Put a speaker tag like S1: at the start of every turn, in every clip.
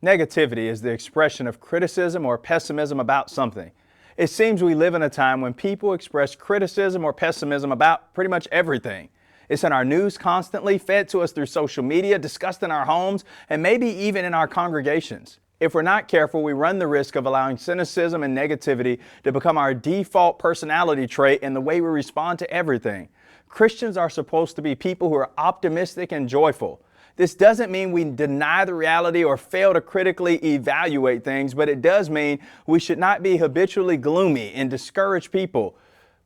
S1: Negativity is the expression of criticism or pessimism about something. It seems we live in a time when people express criticism or pessimism about pretty much everything. It's in our news constantly, fed to us through social media, discussed in our homes, and maybe even in our congregations. If we're not careful, we run the risk of allowing cynicism and negativity to become our default personality trait in the way we respond to everything. Christians are supposed to be people who are optimistic and joyful. This doesn't mean we deny the reality or fail to critically evaluate things, but it does mean we should not be habitually gloomy and discouraged people.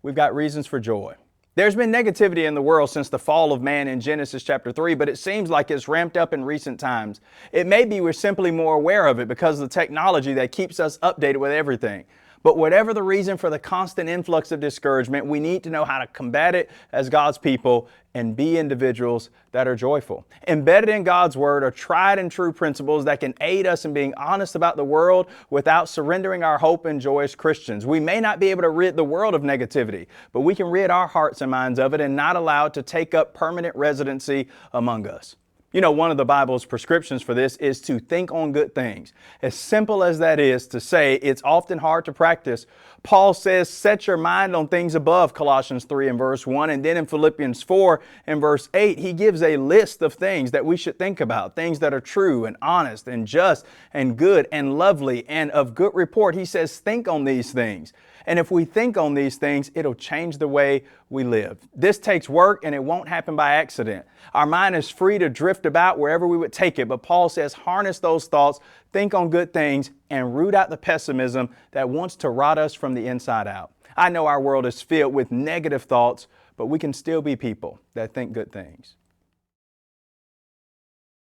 S1: We've got reasons for joy. There's been negativity in the world since the fall of man in Genesis chapter 3, but it seems like it's ramped up in recent times. It may be we're simply more aware of it because of the technology that keeps us updated with everything. But whatever the reason for the constant influx of discouragement, we need to know how to combat it as God's people and be individuals that are joyful. Embedded in God's Word are tried and true principles that can aid us in being honest about the world without surrendering our hope and joy as Christians. We may not be able to rid the world of negativity, but we can rid our hearts and minds of it and not allow it to take up permanent residency among us. You know, one of the Bible's prescriptions for this is to think on good things. As simple as that is to say, it's often hard to practice. Paul says, set your mind on things above, Colossians 3 and verse 1. And then in Philippians 4 and verse 8, he gives a list of things that we should think about, things that are true and honest and just and good and lovely and of good report. He says, think on these things. And if we think on these things, it'll change the way we live. This takes work and it won't happen by accident. Our mind is free to drift about wherever we would take it, but Paul says harness those thoughts, think on good things, and root out the pessimism that wants to rot us from the inside out. I know our world is filled with negative thoughts, but we can still be people that think good things.